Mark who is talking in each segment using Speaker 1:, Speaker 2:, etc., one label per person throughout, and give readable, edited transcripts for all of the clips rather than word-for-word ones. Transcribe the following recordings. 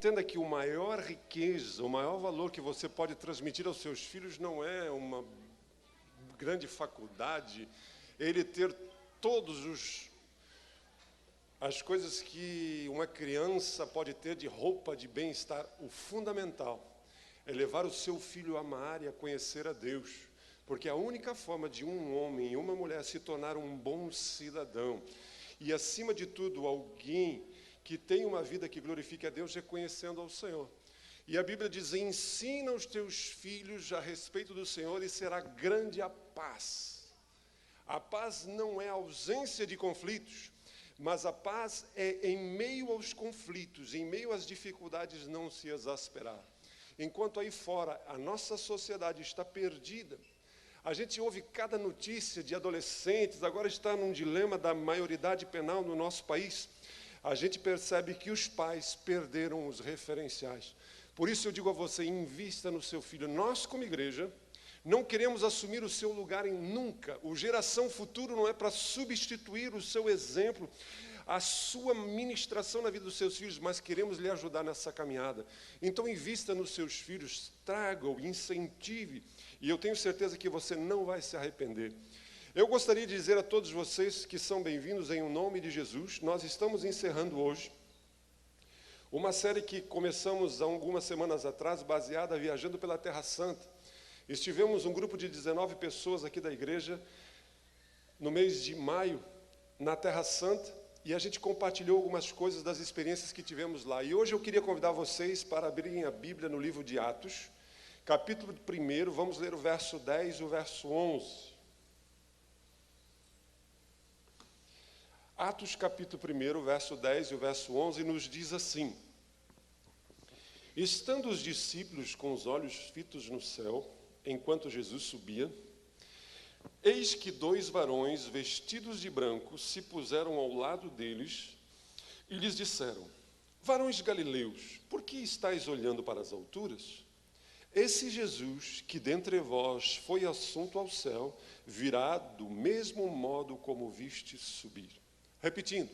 Speaker 1: Entenda que o maior riqueza, o maior valor que você pode transmitir aos seus filhos não é uma grande faculdade, ele ter as coisas que uma criança pode ter de roupa, de bem-estar. O fundamental é levar o seu filho a amar e a conhecer a Deus, porque a única forma de um homem e uma mulher se tornar um bom cidadão, e acima de tudo, alguém que tem uma vida que glorifique a Deus, reconhecendo ao Senhor. E a Bíblia diz: ensina os teus filhos a respeito do Senhor e será grande a paz. A paz não é ausência de conflitos, mas a paz é em meio aos conflitos, em meio às dificuldades, não se exasperar. Enquanto aí fora a nossa sociedade está perdida, a gente ouve cada notícia de adolescentes, agora está num dilema da maioridade penal no nosso país. A gente percebe que os pais perderam os referenciais. Por isso eu digo a você, invista no seu filho. Nós, como igreja, não queremos assumir o seu lugar em nunca. O Geração Futuro não é para substituir o seu exemplo, a sua ministração na vida dos seus filhos, mas queremos lhe ajudar nessa caminhada. Então, invista nos seus filhos, traga-o, incentive, e eu tenho certeza que você não vai se arrepender. Eu gostaria de dizer a todos vocês que são bem-vindos em nome de Jesus. Nós estamos encerrando hoje uma série que começamos há algumas semanas atrás, baseada Viajando pela Terra Santa. Estivemos um grupo de 19 pessoas aqui da igreja no mês de maio, na Terra Santa, e a gente compartilhou algumas coisas das experiências que tivemos lá. E hoje eu queria convidar vocês para abrirem a Bíblia no livro de Atos, capítulo 1, vamos ler o verso 10 e o verso 11. Atos capítulo 1, verso 10 e o verso 11, nos diz assim: estando os discípulos com os olhos fitos no céu, enquanto Jesus subia, eis que 2 varões vestidos de branco se puseram ao lado deles e lhes disseram: varões galileus, por que estáis olhando para as alturas? Esse Jesus, que dentre vós foi assunto ao céu, virá do mesmo modo como viste subir. Repetindo,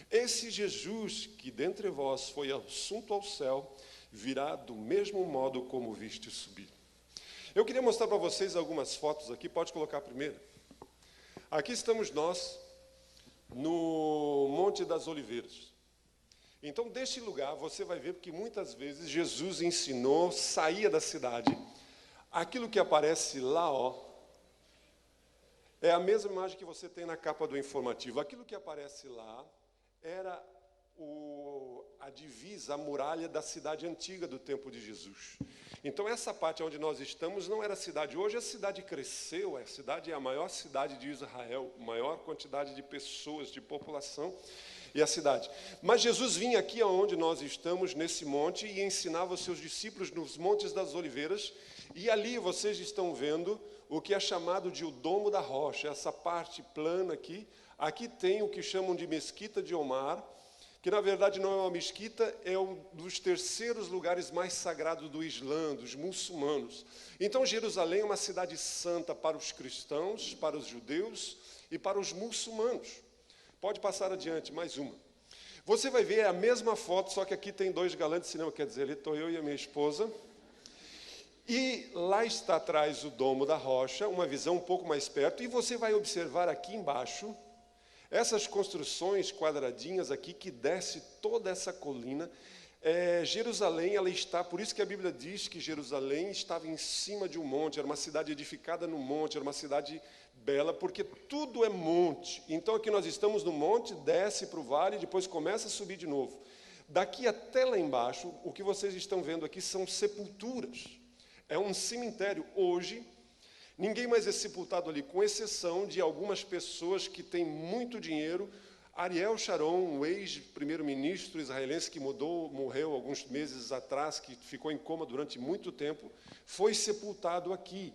Speaker 1: esse Jesus que dentre vós foi assunto ao céu, virá do mesmo modo como viste subir. Eu queria mostrar para vocês algumas fotos aqui, pode colocar a primeira. Aqui estamos nós, no Monte das Oliveiras. Então, deste lugar, você vai ver que muitas vezes Jesus ensinou, saía da cidade. Aquilo que aparece lá, ó, é a mesma imagem que você tem na capa do informativo. Aquilo que aparece lá era a divisa, a muralha da cidade antiga do tempo de Jesus. Então, essa parte onde nós estamos não era cidade. Hoje a cidade cresceu, a cidade é a maior cidade de Israel, maior quantidade de pessoas, de população, e a cidade. Mas Jesus vinha aqui onde nós estamos, nesse monte, e ensinava os seus discípulos nos Montes das Oliveiras, e ali vocês estão vendo o que é chamado de o Domo da Rocha, essa parte plana aqui. Aqui tem o que chamam de Mesquita de Omar, que na verdade não é uma mesquita, é um dos terceiros lugares mais sagrados do Islã, dos muçulmanos. Então Jerusalém é uma cidade santa para os cristãos, para os judeus e para os muçulmanos. Pode passar adiante, mais uma. Você vai ver a mesma foto, só que aqui tem 2 galãs de cinema, quer dizer, ali estou eu e a minha esposa. E lá está atrás o Domo da Rocha, uma visão um pouco mais perto, e você vai observar aqui embaixo essas construções quadradinhas aqui que desce toda essa colina. Jerusalém, ela está, por isso que a Bíblia diz que Jerusalém estava em cima de um monte, era uma cidade edificada no monte, era uma cidade bela, porque tudo é monte. Então aqui nós estamos no monte, desce para o vale, depois começa a subir de novo. Daqui até lá embaixo, o que vocês estão vendo aqui são sepulturas. É um cemitério. Hoje, ninguém mais é sepultado ali, com exceção de algumas pessoas que têm muito dinheiro. Ariel Sharon, o ex-primeiro-ministro israelense que morreu alguns meses atrás, que ficou em coma durante muito tempo, foi sepultado aqui.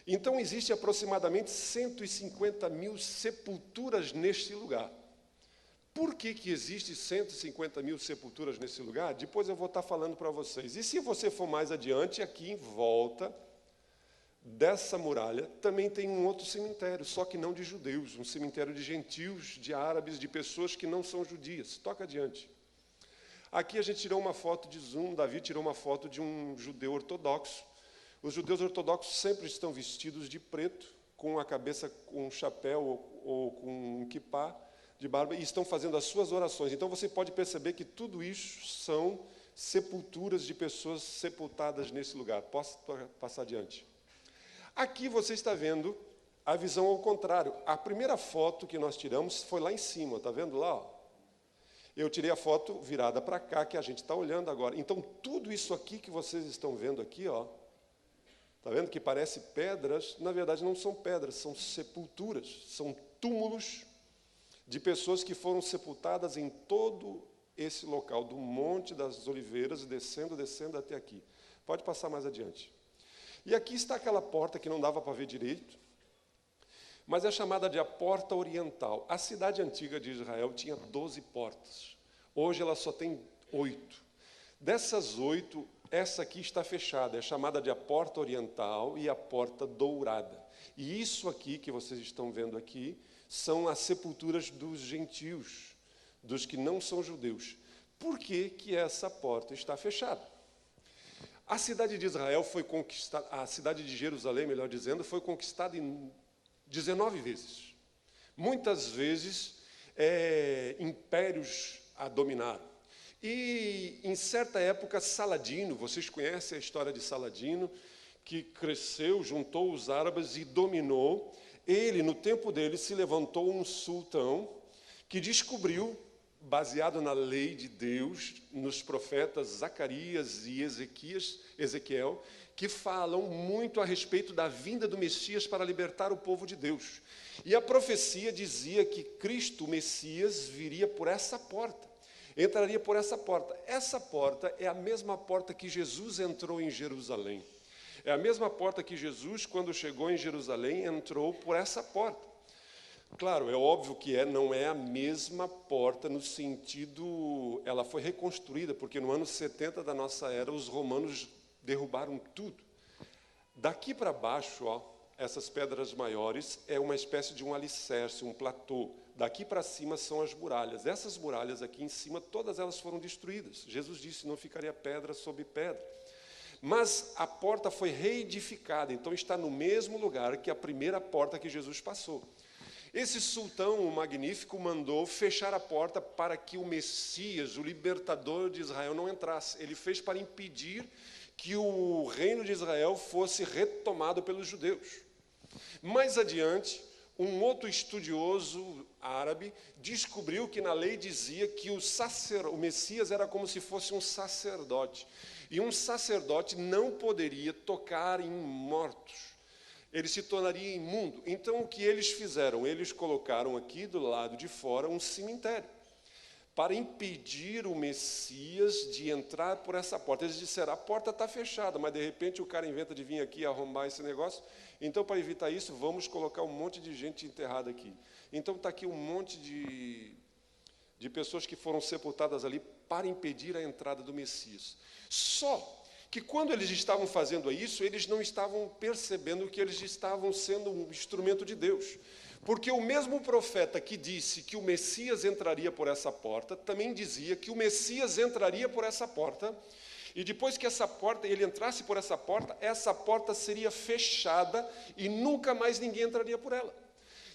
Speaker 1: Então, existe aproximadamente 150 mil sepulturas neste lugar. Por que existe 150 mil sepulturas nesse lugar? Depois eu vou estar falando para vocês. E se você for mais adiante, aqui em volta dessa muralha, também tem um outro cemitério, só que não de judeus, um cemitério de gentios, de árabes, de pessoas que não são judias. Toca adiante. Aqui a gente tirou uma foto de zoom, Davi tirou uma foto de um judeu ortodoxo. Os judeus ortodoxos sempre estão vestidos de preto, com a cabeça com um chapéu ou com um kippá de barba, e estão fazendo as suas orações. Então você pode perceber que tudo isso são sepulturas de pessoas sepultadas nesse lugar. Posso passar adiante? Aqui você está vendo a visão ao contrário. A primeira foto que nós tiramos foi lá em cima, está vendo lá? Ó? Eu tirei a foto virada para cá, que a gente está olhando agora. Então, tudo isso aqui que vocês estão vendo aqui, ó, está vendo que parece pedras? Na verdade, não são pedras, são sepulturas, são túmulos de pessoas que foram sepultadas em todo esse local, do Monte das Oliveiras, descendo até aqui. Pode passar mais adiante. E aqui está aquela porta que não dava para ver direito, mas é chamada de a Porta Oriental. A cidade antiga de Israel tinha 12 portas. Hoje ela só tem 8. Dessas 8, essa aqui está fechada. É chamada de a Porta Oriental e a Porta Dourada. E isso aqui que vocês estão vendo aqui são as sepulturas dos gentios, dos que não são judeus. Por que que essa porta está fechada? A cidade de Israel foi conquistada, a cidade de Jerusalém, melhor dizendo, foi conquistada em 19 vezes. Muitas vezes, impérios a dominaram. E, em certa época, Saladino, vocês conhecem a história de Saladino, que cresceu, juntou os árabes e dominou. Ele, no tempo dele, se levantou um sultão que descobriu, baseado na lei de Deus, nos profetas Zacarias e Ezequiel, que falam muito a respeito da vinda do Messias para libertar o povo de Deus. E a profecia dizia que Cristo, o Messias, viria por essa porta, entraria por essa porta. Essa porta é a mesma porta que Jesus entrou em Jerusalém. É a mesma porta que Jesus, quando chegou em Jerusalém, entrou por essa porta. Claro, é óbvio que não é a mesma porta no sentido... Ela foi reconstruída, porque no ano 70 da nossa era, os romanos derrubaram tudo. Daqui para baixo, ó, essas pedras maiores, é uma espécie de um alicerce, um platô. Daqui para cima são as muralhas. Essas muralhas aqui em cima, todas elas foram destruídas. Jesus disse, não ficaria pedra sobre pedra. Mas a porta foi reedificada, então está no mesmo lugar que a primeira porta que Jesus passou. Esse sultão magnífico mandou fechar a porta para que o Messias, o libertador de Israel, não entrasse. Ele fez para impedir que o reino de Israel fosse retomado pelos judeus. Mais adiante, um outro estudioso árabe descobriu que na lei dizia que o Messias era como se fosse um sacerdote. E um sacerdote não poderia tocar em mortos. Ele se tornaria imundo. Então, o que eles fizeram? Eles colocaram aqui, do lado de fora, um cemitério, para impedir o Messias de entrar por essa porta. Eles disseram, a porta está fechada, mas, de repente, o cara inventa de vir aqui e arrombar esse negócio. Então, para evitar isso, vamos colocar um monte de gente enterrada aqui. Então, está aqui um monte de pessoas que foram sepultadas ali para impedir a entrada do Messias. Só que quando eles estavam fazendo isso, eles não estavam percebendo que eles estavam sendo um instrumento de Deus. Porque o mesmo profeta que disse que o Messias entraria por essa porta, também dizia que o Messias entraria por essa porta, e depois que ele entrasse por essa porta seria fechada e nunca mais ninguém entraria por ela.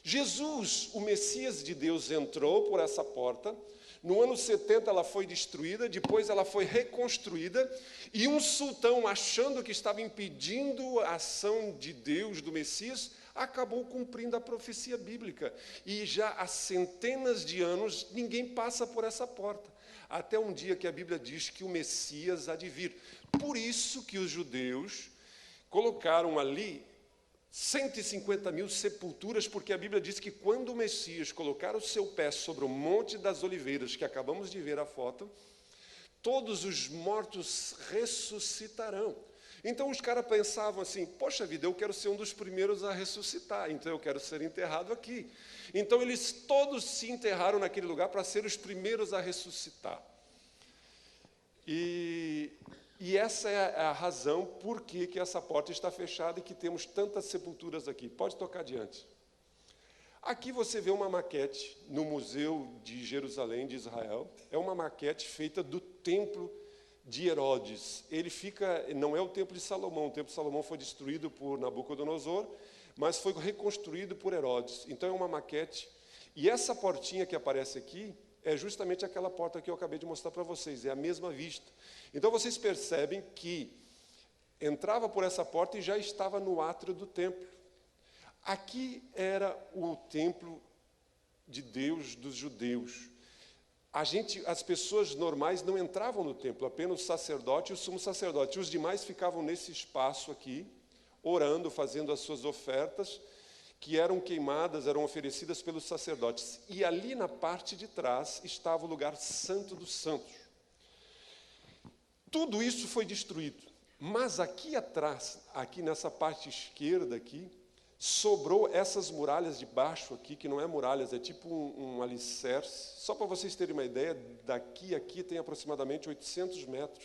Speaker 1: Jesus, o Messias de Deus, entrou por essa porta. No ano 70 ela foi destruída, depois ela foi reconstruída, e um sultão, achando que estava impedindo a ação de Deus, do Messias, acabou cumprindo a profecia bíblica. E já há centenas de anos ninguém passa por essa porta, até um dia que a Bíblia diz que o Messias há de vir. Por isso que os judeus colocaram ali 150 mil sepulturas, porque a Bíblia diz que quando o Messias colocar o seu pé sobre o Monte das Oliveiras, que acabamos de ver a foto, todos os mortos ressuscitarão. Então os caras pensavam assim, poxa vida, eu quero ser um dos primeiros a ressuscitar, então eu quero ser enterrado aqui. Então eles todos se enterraram naquele lugar para ser os primeiros a ressuscitar. E essa é a razão por que essa porta está fechada e que temos tantas sepulturas aqui. Pode tocar adiante. Aqui você vê uma maquete no Museu de Jerusalém, de Israel. É uma maquete feita do templo de Herodes. Não é o templo de Salomão. O templo de Salomão foi destruído por Nabucodonosor, mas foi reconstruído por Herodes. Então é uma maquete. E essa portinha que aparece aqui é justamente aquela porta que eu acabei de mostrar para vocês. É a mesma vista. Então vocês percebem que entrava por essa porta e já estava no átrio do templo. Aqui era o templo de Deus dos judeus. As pessoas normais não entravam no templo, apenas o sacerdote e o sumo sacerdote. Os demais ficavam nesse espaço aqui, orando, fazendo as suas ofertas, que eram queimadas, eram oferecidas pelos sacerdotes. E ali na parte de trás estava o lugar santo dos santos. Tudo isso foi destruído. Mas aqui atrás, aqui nessa parte esquerda aqui, sobrou essas muralhas de baixo aqui, que não é muralhas, é tipo um alicerce. Só para vocês terem uma ideia, daqui a aqui tem aproximadamente 800 metros.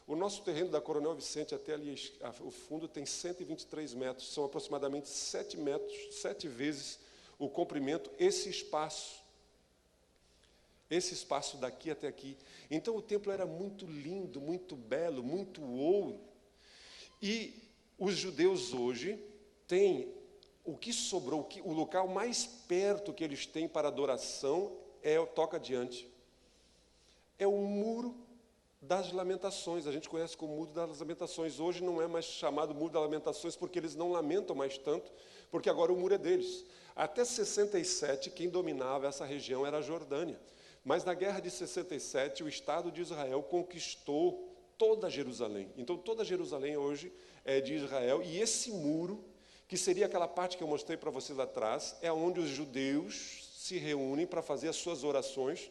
Speaker 1: O nosso terreno da Coronel Vicente até ali, o fundo tem 123 metros, são aproximadamente 7 metros, 7 vezes o comprimento, esse espaço daqui até aqui. Então o templo era muito lindo, muito belo, muito ouro. E os judeus hoje têm o que sobrou, o local mais perto que eles têm para adoração toca adiante. É o Muro das Lamentações. A gente conhece como Muro das Lamentações. Hoje não é mais chamado Muro das Lamentações porque eles não lamentam mais tanto, porque agora o muro é deles. Até 67, quem dominava essa região era a Jordânia. Mas na guerra de 67, o Estado de Israel conquistou toda Jerusalém. Então toda Jerusalém hoje é de Israel, e esse muro, que seria aquela parte que eu mostrei para vocês lá atrás, é onde os judeus se reúnem para fazer as suas orações,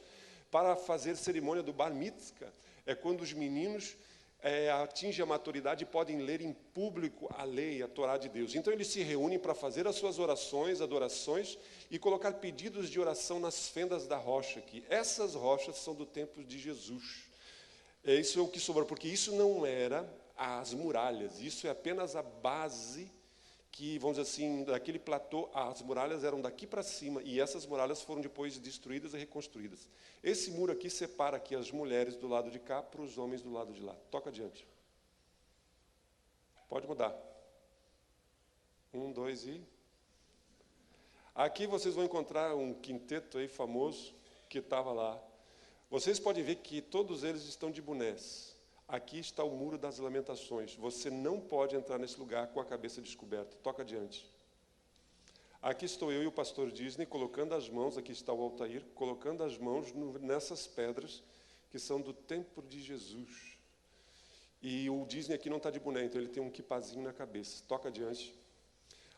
Speaker 1: para fazer a cerimônia do Bar Mitzvah. É quando os meninos atingem a maturidade e podem ler em público a lei, a Torá de Deus. Então eles se reúnem para fazer as suas orações, adorações, e colocar pedidos de oração nas fendas da rocha aqui. Essas rochas são do templo de Jesus. Isso é o que sobrou, porque isso não era as muralhas, isso é apenas a base que, vamos dizer assim, daquele platô. As muralhas eram daqui para cima, e essas muralhas foram depois destruídas e reconstruídas. Esse muro aqui separa aqui as mulheres do lado de cá para os homens do lado de lá. Toca adiante. Pode mudar. 1, 2 e... Aqui vocês vão encontrar um quinteto aí famoso que estava lá. Vocês podem ver que todos eles estão de bonés. Aqui está o Muro das Lamentações. Você não pode entrar nesse lugar com a cabeça descoberta. Toca adiante. Aqui estou eu e o pastor Disney colocando as mãos, aqui está o Altair, colocando as mãos nessas pedras que são do templo de Jesus. E o Disney aqui não está de boné, então ele tem um quipazinho na cabeça. Toca adiante.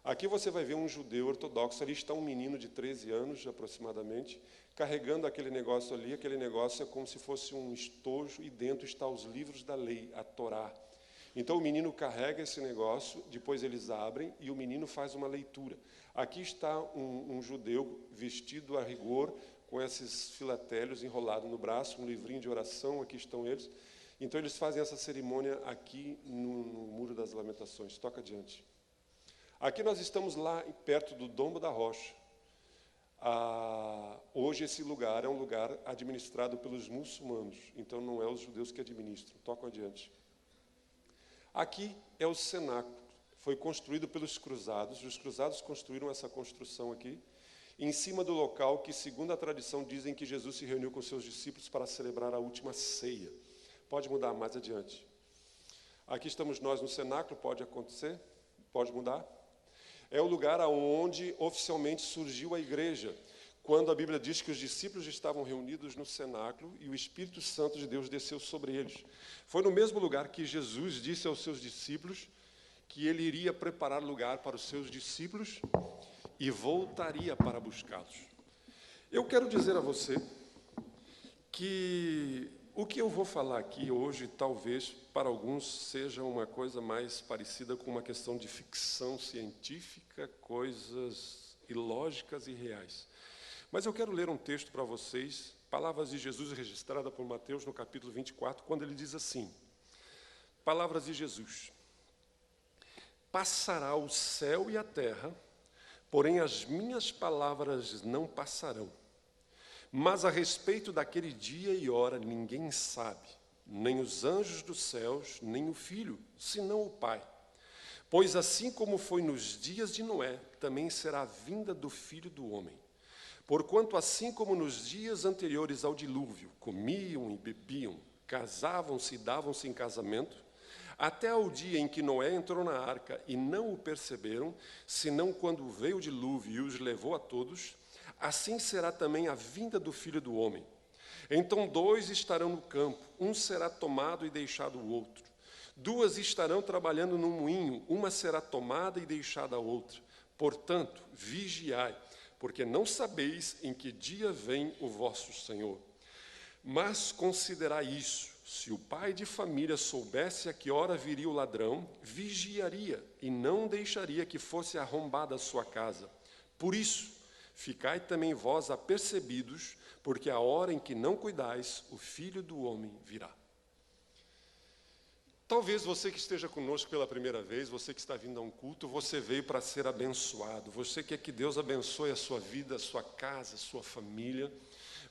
Speaker 1: Aqui você vai ver um judeu ortodoxo, ali está um menino de 13 anos aproximadamente, carregando aquele negócio ali. Aquele negócio é como se fosse um estojo, e dentro estão os livros da lei, a Torá. Então o menino carrega esse negócio, depois eles abrem e o menino faz uma leitura. Aqui está um judeu vestido a rigor, com esses filatélios enrolados no braço, um livrinho de oração, aqui estão eles. Então eles fazem essa cerimônia aqui no Muro das Lamentações. Toca adiante. Aqui nós estamos lá perto do Domo da Rocha. Hoje esse lugar é um lugar administrado pelos muçulmanos, então não é os judeus que administram. Toca adiante. Aqui é o cenáculo, foi construído pelos cruzados. Os cruzados construíram essa construção aqui, em cima do local que, segundo a tradição, dizem que Jesus se reuniu com seus discípulos para celebrar a última ceia. Pode mudar mais adiante. Aqui estamos nós no cenáculo, pode acontecer? Pode mudar? É o lugar onde oficialmente surgiu a igreja, quando a Bíblia diz que os discípulos estavam reunidos no cenáculo e o Espírito Santo de Deus desceu sobre eles. Foi no mesmo lugar que Jesus disse aos seus discípulos que ele iria preparar lugar para os seus discípulos e voltaria para buscá-los. Eu quero dizer a você que o que eu vou falar aqui hoje, talvez, para alguns, seja uma coisa mais parecida com uma questão de ficção científica, coisas ilógicas e reais. Mas eu quero ler um texto para vocês, palavras de Jesus registrada por Mateus no capítulo 24, quando ele diz assim, palavras de Jesus: passará o céu e a terra, porém as minhas palavras não passarão. Mas a respeito daquele dia e hora ninguém sabe, nem os anjos dos céus, nem o Filho, senão o Pai. Pois assim como foi nos dias de Noé, também será a vinda do Filho do Homem. Porquanto assim como nos dias anteriores ao dilúvio, comiam e bebiam, casavam-se e davam-se em casamento, até ao dia em que Noé entrou na arca e não o perceberam, senão quando veio o dilúvio e os levou a todos, assim será também a vinda do Filho do Homem. Então 2 estarão no campo, um será tomado e deixado o outro. 2 estarão trabalhando no moinho, uma será tomada e deixada a outra. Portanto, vigiai, porque não sabeis em que dia vem o vosso Senhor. Mas considerai isso, se o pai de família soubesse a que hora viria o ladrão, vigiaria e não deixaria que fosse arrombada a sua casa. Por isso, ficai também vós apercebidos, porque a hora em que não cuidais, o Filho do Homem virá. Talvez você que esteja conosco pela primeira vez, você que está vindo a um culto, você veio para ser abençoado. Você quer que Deus abençoe a sua vida, a sua casa, a sua família.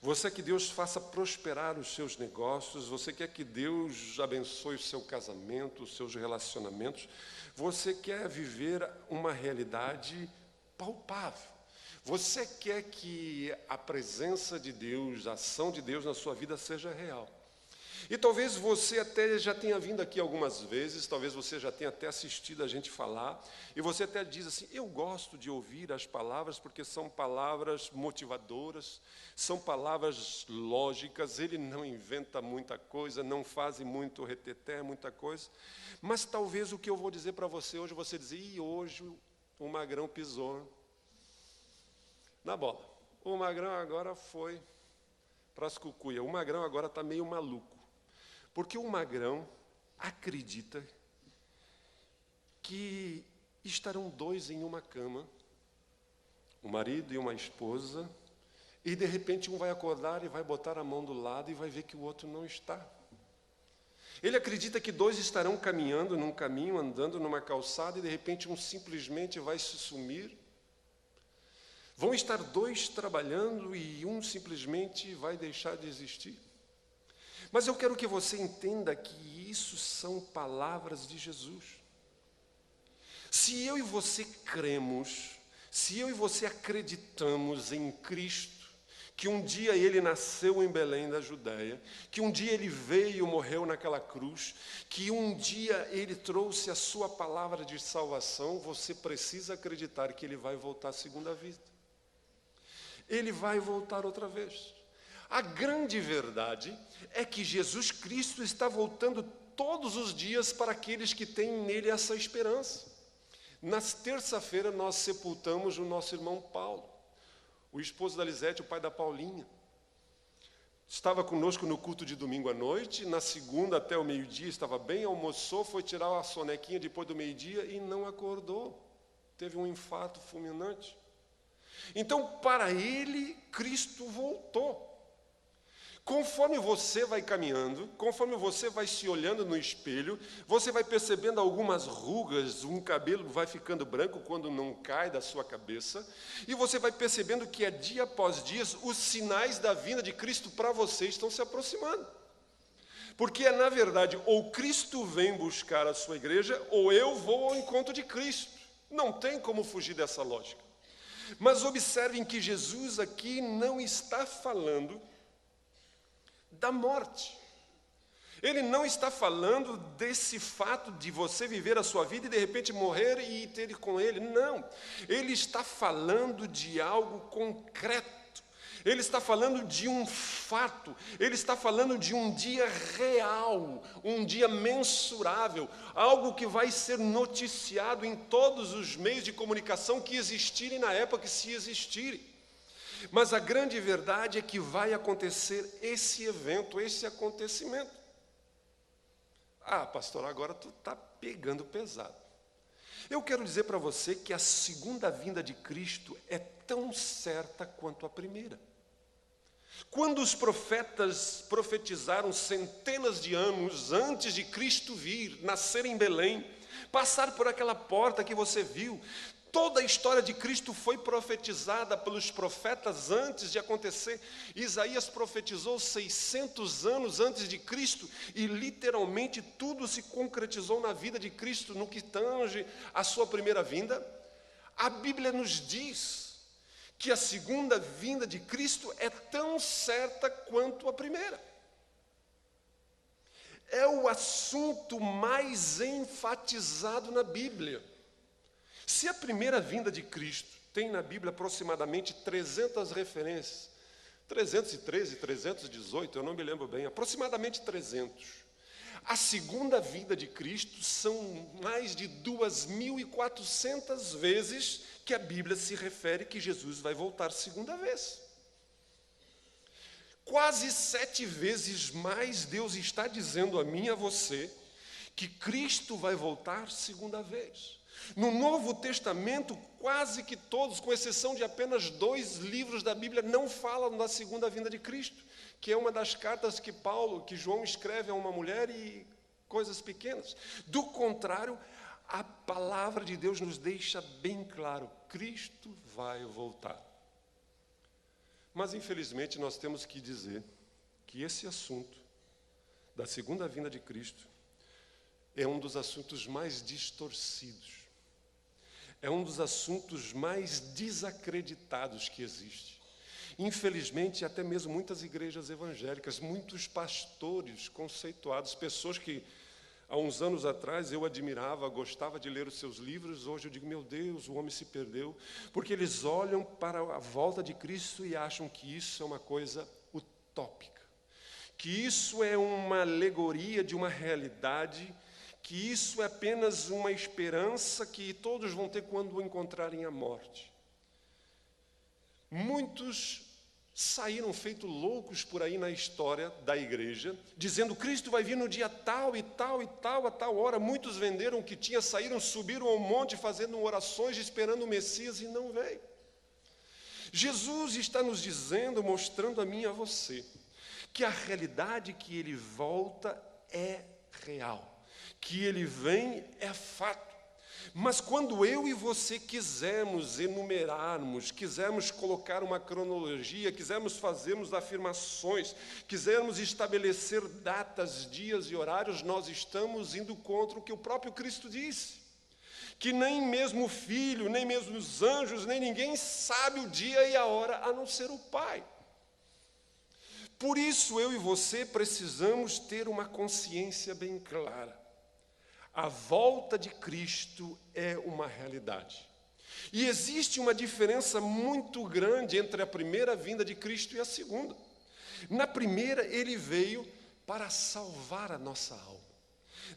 Speaker 1: Você quer que Deus faça prosperar os seus negócios. Você quer que Deus abençoe o seu casamento, os seus relacionamentos. Você quer viver uma realidade palpável. Você quer que a presença de Deus, a ação de Deus na sua vida seja real. E talvez você até já tenha vindo aqui algumas vezes, talvez você já tenha até assistido a gente falar, e você até diz assim, eu gosto de ouvir as palavras porque são palavras motivadoras, são palavras lógicas, ele não inventa muita coisa, não faz muito reteté, muita coisa, mas talvez o que eu vou dizer para você hoje, você dizer, e hoje o Magrão pisou na bola. O Magrão agora foi para as cucuias, o Magrão agora está meio maluco. Porque o Magrão acredita que estarão 2 em uma cama, um marido e uma esposa, e de repente um vai acordar e vai botar a mão do lado e vai ver que o outro não está. Ele acredita que 2 estarão caminhando num caminho, andando numa calçada, e de repente um simplesmente vai se sumir. Vão estar 2 trabalhando e um simplesmente vai deixar de existir. Mas eu quero que você entenda que isso são palavras de Jesus. Se eu e você cremos, se eu e você acreditamos em Cristo, que um dia Ele nasceu em Belém da Judéia, que um dia Ele veio e morreu naquela cruz, que um dia Ele trouxe a sua palavra de salvação, você precisa acreditar que Ele vai voltar à segunda vida. Ele vai voltar outra vez. A grande verdade é que Jesus Cristo está voltando todos os dias para aqueles que têm nele essa esperança. Na terça-feira nós sepultamos o nosso irmão Paulo, o esposo da Lisete, o pai da Paulinha. Estava conosco no culto de domingo à noite, na segunda até o meio-dia estava bem, almoçou, foi tirar a sonequinha depois do meio-dia e não acordou. Teve um infarto fulminante. Então, para ele, Cristo voltou. Conforme você vai caminhando, conforme você vai se olhando no espelho, você vai percebendo algumas rugas, um cabelo vai ficando branco quando não cai da sua cabeça, e você vai percebendo que dia após dia os sinais da vinda de Cristo para você estão se aproximando. Porque na verdade, ou Cristo vem buscar a sua igreja, ou eu vou ao encontro de Cristo. Não tem como fugir dessa lógica. Mas observem que Jesus aqui não está falando da morte. Ele não está falando desse fato de você viver a sua vida e de repente morrer e ter com ele. Não. Ele está falando de algo concreto. Ele está falando de um fato. Ele está falando de um dia real, um dia mensurável, algo que vai ser noticiado em todos os meios de comunicação que existirem na época, se existirem. Mas a grande verdade é que vai acontecer esse evento, esse acontecimento. Ah, pastor, agora tu está pegando pesado. Eu quero dizer para você que a segunda vinda de Cristo é tão certa quanto a primeira. Quando os profetas profetizaram centenas de anos antes de Cristo vir, nascer em Belém, passar por aquela porta que você viu, Toda a história de Cristo foi profetizada pelos profetas antes de acontecer. Isaías profetizou 600 anos antes de Cristo e literalmente tudo se concretizou na vida de Cristo no que tange a sua primeira vinda. A Bíblia nos diz que a segunda vinda de Cristo é tão certa quanto a primeira. É o assunto mais enfatizado na Bíblia. Se a primeira vinda de Cristo tem na Bíblia aproximadamente 300 referências, 313, 318, eu não me lembro bem, aproximadamente 300. A segunda vinda de Cristo são mais de 2.400 vezes que a Bíblia se refere que Jesus vai voltar segunda vez. Quase 7 vezes mais Deus está dizendo a mim e a você que Cristo vai voltar segunda vez. No Novo Testamento, quase que todos, com exceção de apenas 2 livros da Bíblia, não falam da segunda vinda de Cristo, que é uma das cartas que João escreve a uma mulher e coisas pequenas. Do contrário, a palavra de Deus nos deixa bem claro, Cristo vai voltar. Mas, infelizmente, nós temos que dizer que esse assunto da segunda vinda de Cristo é um dos assuntos mais distorcidos. É um dos assuntos mais desacreditados que existe. Infelizmente, até mesmo muitas igrejas evangélicas, muitos pastores conceituados, pessoas que há uns anos atrás eu admirava, gostava de ler os seus livros, hoje eu digo, meu Deus, o homem se perdeu, porque eles olham para a volta de Cristo e acham que isso é uma coisa utópica, que isso é uma alegoria de uma realidade, que isso é apenas uma esperança que todos vão ter quando encontrarem a morte. Muitos saíram feito loucos por aí na história da igreja, dizendo Cristo vai vir no dia tal e tal e tal, a tal hora. Muitos venderam o que tinha, saíram, subiram ao monte fazendo orações, esperando o Messias e não veio. Jesus está nos dizendo, mostrando a mim e a você, que a realidade que Ele volta é real. Que Ele vem é fato, mas quando eu e você quisermos enumerarmos, quisermos colocar uma cronologia, quisermos fazermos afirmações, quisermos estabelecer datas, dias e horários, nós estamos indo contra o que o próprio Cristo disse, que nem mesmo o Filho, nem mesmo os anjos, nem ninguém sabe o dia e a hora, a não ser o Pai. Por isso eu e você precisamos ter uma consciência bem clara. A volta de Cristo é uma realidade. E existe uma diferença muito grande entre a primeira vinda de Cristo e a segunda. Na primeira, Ele veio para salvar a nossa alma.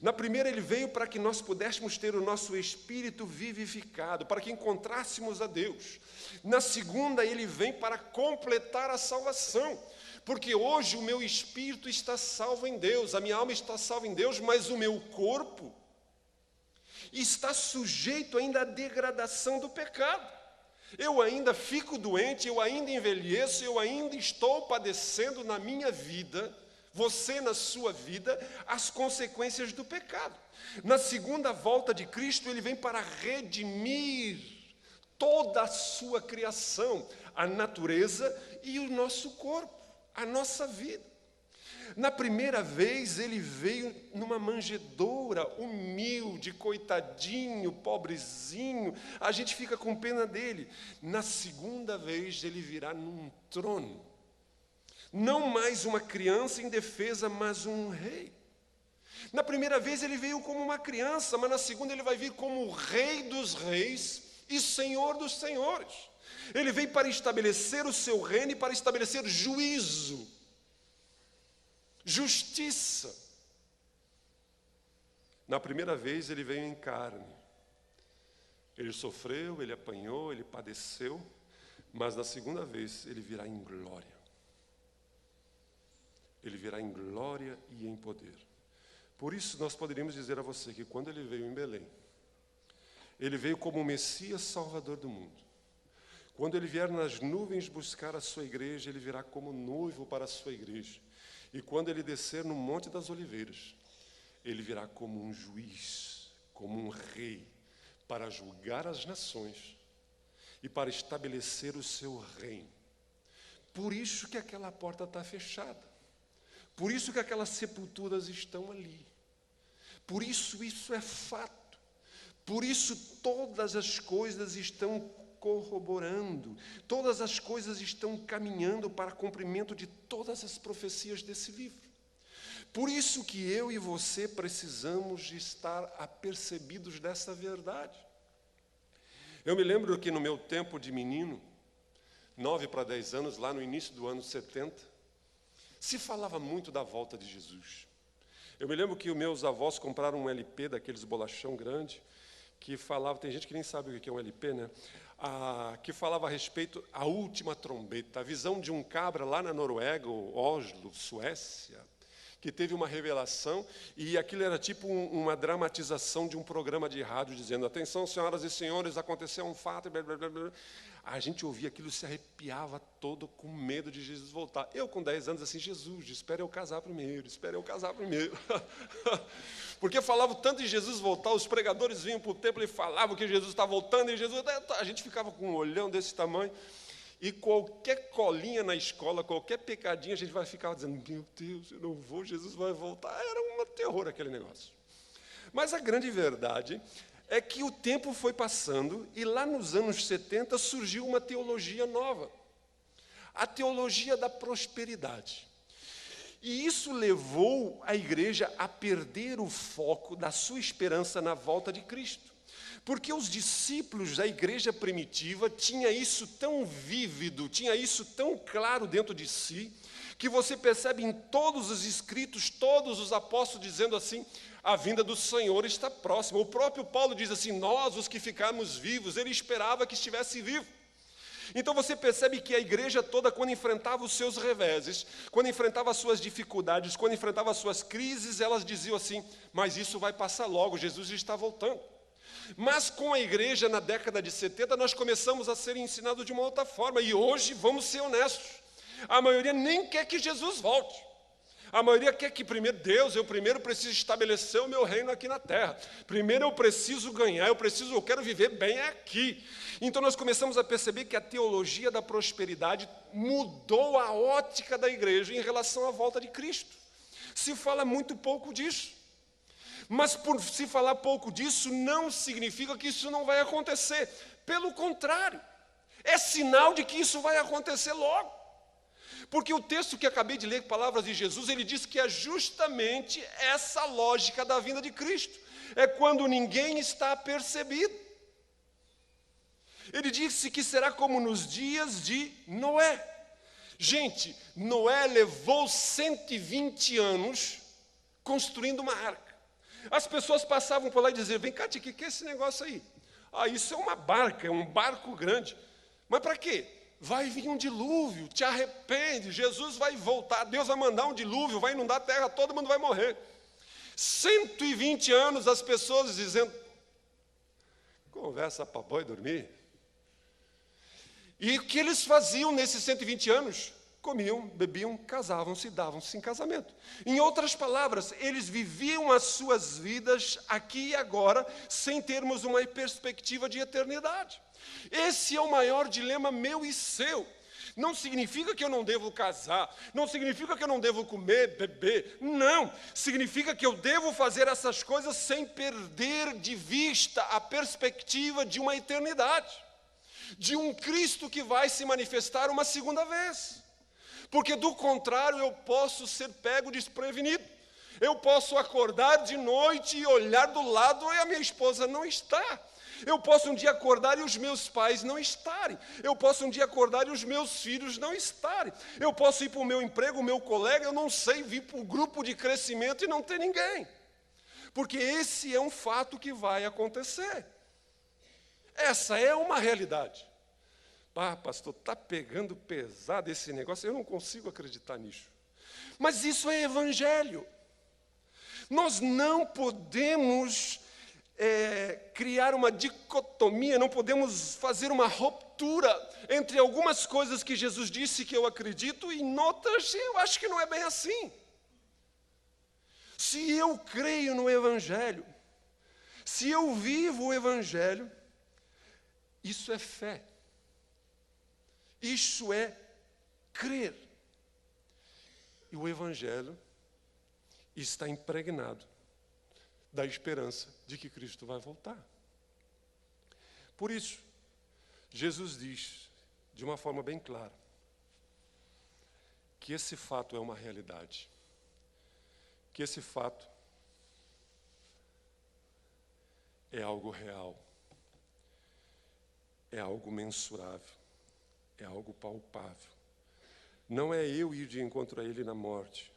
Speaker 1: Na primeira, Ele veio para que nós pudéssemos ter o nosso espírito vivificado, para que encontrássemos a Deus. Na segunda, Ele vem para completar a salvação. Porque hoje o meu espírito está salvo em Deus, a minha alma está salva em Deus, mas o meu corpo está sujeito ainda à degradação do pecado. Eu ainda fico doente, eu ainda envelheço, eu ainda estou padecendo na minha vida, você na sua vida, as consequências do pecado. Na segunda volta de Cristo, Ele vem para redimir toda a sua criação, a natureza e o nosso corpo, a nossa vida. Na primeira vez, Ele veio numa manjedoura, humilde, coitadinho, pobrezinho, a gente fica com pena dele. Na segunda vez, Ele virá num trono, não mais uma criança indefesa, mas um rei. Na primeira vez, Ele veio como uma criança, mas na segunda Ele vai vir como o Rei dos reis e Senhor dos senhores. Ele veio para estabelecer o seu reino e para estabelecer juízo, justiça. Na primeira vez Ele veio em carne. Ele sofreu, Ele apanhou, Ele padeceu, mas na segunda vez Ele virá em glória. Ele virá em glória e em poder. Por isso nós poderíamos dizer a você que quando Ele veio em Belém, Ele veio como o Messias Salvador do mundo. Quando Ele vier nas nuvens buscar a sua igreja, Ele virá como noivo para a sua igreja. E quando Ele descer no Monte das Oliveiras, Ele virá como um juiz, como um rei, para julgar as nações e para estabelecer o seu reino. Por isso que aquela porta está fechada. Por isso que aquelas sepulturas estão ali. Por isso isso é fato. Por isso todas as coisas estão corroborando. Todas as coisas estão caminhando para cumprimento de todas as profecias desse livro. Por isso que eu e você precisamos de estar apercebidos dessa verdade. Eu me lembro que no meu tempo de menino, 9 para 10 anos, lá no início do ano 70, se falava muito da volta de Jesus. Eu me lembro que os meus avós compraram um LP daqueles bolachão grande, que falava, tem gente que nem sabe o que é um LP, né? Que falava a respeito da última trombeta, a visão de um cabra lá na Noruega, ou Oslo, Suécia, que teve uma revelação, e aquilo era tipo uma dramatização de um programa de rádio, dizendo, atenção, senhoras e senhores, aconteceu um fato, blá, blá, blá, blá. A gente ouvia aquilo, se arrepiava todo com medo de Jesus voltar. Eu, com 10 anos, assim, Jesus, espera eu casar primeiro, espera eu casar primeiro. Porque falavam tanto de Jesus voltar, os pregadores vinham para o templo e falavam que Jesus está voltando, e Jesus, a gente ficava com um olhão desse tamanho, e qualquer colinha na escola, qualquer pecadinha, a gente vai ficar dizendo, meu Deus, eu não vou, Jesus vai voltar. Era um terror aquele negócio. Mas a grande verdade é que o tempo foi passando e lá nos anos 70 surgiu uma teologia nova. A teologia da prosperidade. E isso levou a igreja a perder o foco da sua esperança na volta de Cristo. Porque os discípulos da igreja primitiva tinham isso tão vívido, tinha isso tão claro dentro de si, que você percebe em todos os escritos, todos os apóstolos dizendo assim, a vinda do Senhor está próxima. O próprio Paulo diz assim, nós, os que ficamos vivos, ele esperava que estivesse vivo. Então você percebe que a igreja toda, quando enfrentava os seus reveses, quando enfrentava as suas dificuldades, quando enfrentava as suas crises, elas diziam assim, mas isso vai passar logo, Jesus está voltando. Mas com a igreja, na década de 70, nós começamos a ser ensinados de uma outra forma, e hoje, vamos ser honestos, a maioria nem quer que Jesus volte. A maioria quer que primeiro, Deus, eu primeiro preciso estabelecer o meu reino aqui na terra. Primeiro eu preciso ganhar, eu quero viver bem aqui. Então nós começamos a perceber que a teologia da prosperidade mudou a ótica da igreja em relação à volta de Cristo. Se fala muito pouco disso. Mas por se falar pouco disso, não significa que isso não vai acontecer. Pelo contrário, é sinal de que isso vai acontecer logo. Porque o texto que acabei de ler, palavras de Jesus, ele diz que é justamente essa lógica da vinda de Cristo. É quando ninguém está apercebido. Ele disse que será como nos dias de Noé. Gente, Noé levou 120 anos construindo uma arca. As pessoas passavam por lá e diziam, vem cá, o que é esse negócio aí? Isso é uma barca, é um barco grande. Mas para quê? Vai vir um dilúvio, te arrepende, Jesus vai voltar, Deus vai mandar um dilúvio, vai inundar a terra, todo mundo vai morrer. 120 anos as pessoas dizendo, conversa para boi dormir. E o que eles faziam nesses 120 anos? Comiam, bebiam, casavam-se, davam-se em casamento. Em outras palavras, eles viviam as suas vidas aqui e agora, sem termos uma perspectiva de eternidade. Esse é o maior dilema meu e seu. Não significa que eu não devo casar, não significa que eu não devo comer, beber, não. Significa que eu devo fazer essas coisas sem perder de vista a perspectiva de uma eternidade, de um Cristo que vai se manifestar uma segunda vez. Porque, do contrário, eu posso ser pego desprevenido. Eu posso acordar de noite e olhar do lado e a minha esposa não está. Eu posso um dia acordar e os meus pais não estarem. Eu posso um dia acordar e os meus filhos não estarem. Eu posso ir para o meu emprego, o meu colega, eu não sei, vir para o grupo de crescimento e não ter ninguém. Porque esse é um fato que vai acontecer. Essa é uma realidade. Pastor, está pegando pesado esse negócio, eu não consigo acreditar nisso. Mas isso é evangelho. Nós não podemos criar uma dicotomia, não podemos fazer uma ruptura entre algumas coisas que Jesus disse que eu acredito e em outras eu acho que não é bem assim. Se eu creio no evangelho, Se eu vivo o Evangelho, isso é fé. Isso é crer. E o Evangelho está impregnado da esperança de que Cristo vai voltar. Por isso, Jesus diz, de uma forma bem clara, que esse fato é uma realidade. Que esse fato é algo real. É algo mensurável. É algo palpável. Não é eu ir de encontro a Ele na morte,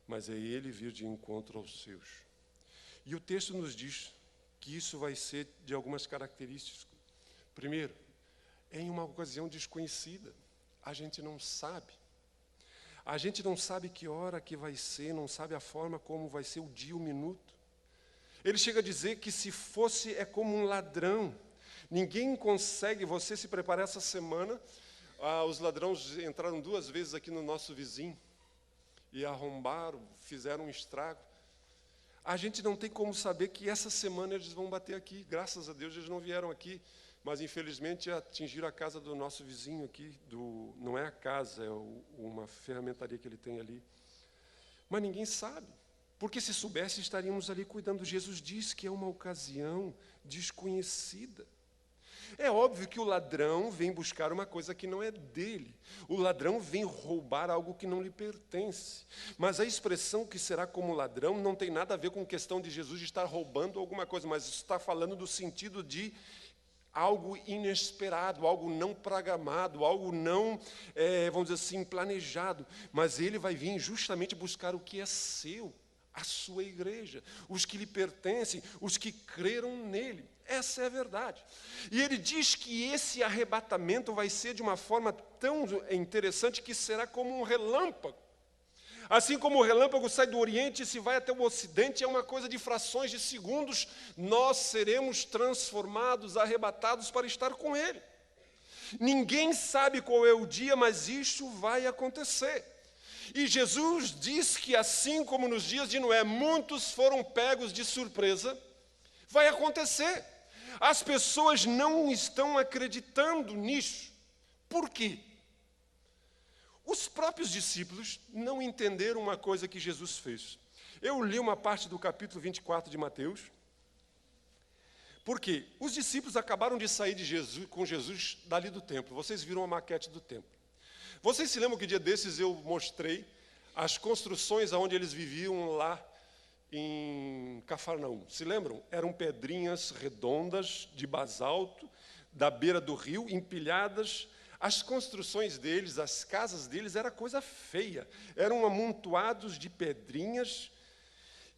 Speaker 1: mas é Ele vir de encontro aos seus. E o texto nos diz que isso vai ser de algumas características. Primeiro, é em uma ocasião desconhecida. A gente não sabe. A gente não sabe que hora que vai ser, não sabe a forma como vai ser o dia, o minuto. Ele chega a dizer que se fosse, é como um ladrão. Ninguém consegue, você se preparar essa semana, os ladrões entraram 2 vezes aqui no nosso vizinho e arrombaram, fizeram um estrago. A gente não tem como saber que essa semana eles vão bater aqui. Graças a Deus eles não vieram aqui, mas infelizmente atingiram a casa do nosso vizinho aqui. Não é a casa, é uma ferramentaria que ele tem ali. Mas ninguém sabe, porque se soubesse estaríamos ali cuidando. Jesus diz que é uma ocasião desconhecida. É óbvio que o ladrão vem buscar uma coisa que não é dele. O ladrão vem roubar algo que não lhe pertence. Mas a expressão que será como ladrão não tem nada a ver com questão de Jesus de estar roubando alguma coisa, mas está falando do sentido de algo inesperado, algo não programado, algo não, vamos dizer assim, planejado. Mas ele vai vir justamente buscar o que é seu, a sua igreja, os que lhe pertencem, os que creram nele. Essa é a verdade. E ele diz que esse arrebatamento vai ser de uma forma tão interessante que será como um relâmpago. Assim como o relâmpago sai do Oriente e se vai até o Ocidente, é uma coisa de frações de segundos, nós seremos transformados, arrebatados para estar com Ele. Ninguém sabe qual é o dia, mas isso vai acontecer. E Jesus diz que assim como nos dias de Noé, muitos foram pegos de surpresa, vai acontecer. As pessoas não estão acreditando nisso. Por quê? Os próprios discípulos não entenderam uma coisa que Jesus fez. Eu li uma parte do capítulo 24 de Mateus, porque os discípulos acabaram de sair com Jesus dali do templo. Vocês viram a maquete do templo. Vocês se lembram que dia desses eu mostrei as construções onde eles viviam lá em Cafarnaum? Se lembram? Eram pedrinhas redondas de basalto, da beira do rio, empilhadas. As construções deles, as casas deles, era coisa feia. Eram amontoados de pedrinhas.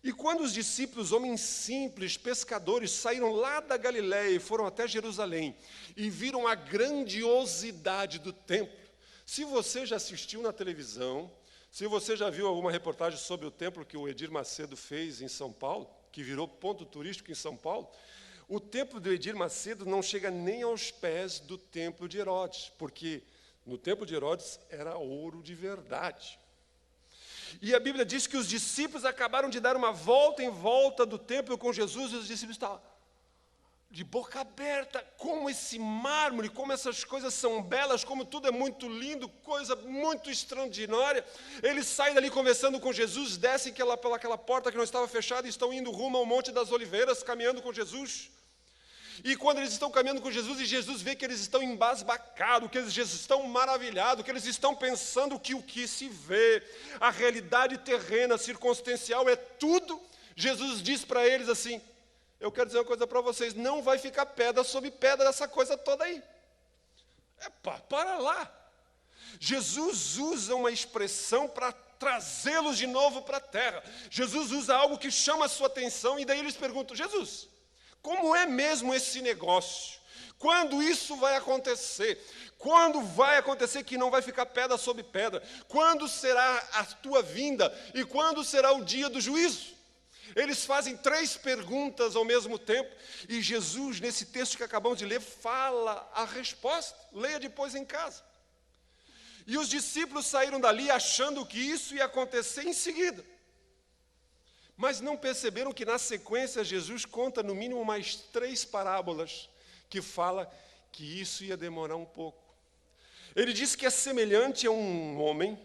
Speaker 1: E quando os discípulos, homens simples, pescadores, saíram lá da Galiléia e foram até Jerusalém e viram a grandiosidade do templo. Se você já assistiu na televisão, se você já viu alguma reportagem sobre o templo que o Edir Macedo fez em São Paulo, que virou ponto turístico em São Paulo, o templo do Edir Macedo não chega nem aos pés do templo de Herodes, porque no templo de Herodes era ouro de verdade. E a Bíblia diz que os discípulos acabaram de dar uma volta em volta do templo com Jesus, e os discípulos estavam de boca aberta, como esse mármore, como essas coisas são belas, como tudo é muito lindo, coisa muito extraordinária. Eles saem dali conversando com Jesus, descem pelaquela porta que não estava fechada e estão indo rumo ao Monte das Oliveiras, caminhando com Jesus. E quando eles estão caminhando com Jesus, e Jesus vê que eles estão embasbacados, que eles estão maravilhados, que eles estão pensando que o que se vê, a realidade terrena, circunstancial, é tudo, Jesus diz para eles assim: eu quero dizer uma coisa para vocês, não vai ficar pedra sobre pedra dessa coisa toda aí. Para lá. Jesus usa uma expressão para trazê-los de novo para a terra. Jesus usa algo que chama a sua atenção, e daí eles perguntam: Jesus, como é mesmo esse negócio? Quando isso vai acontecer? Quando vai acontecer que não vai ficar pedra sobre pedra? Quando será a tua vinda? E quando será o dia do juízo? Eles fazem 3 perguntas ao mesmo tempo, e Jesus, nesse texto que acabamos de ler, fala a resposta. Leia depois em casa. E os discípulos saíram dali achando que isso ia acontecer em seguida. Mas não perceberam que na sequência Jesus conta no mínimo mais 3 parábolas que fala que isso ia demorar um pouco. Ele diz que é semelhante a um homem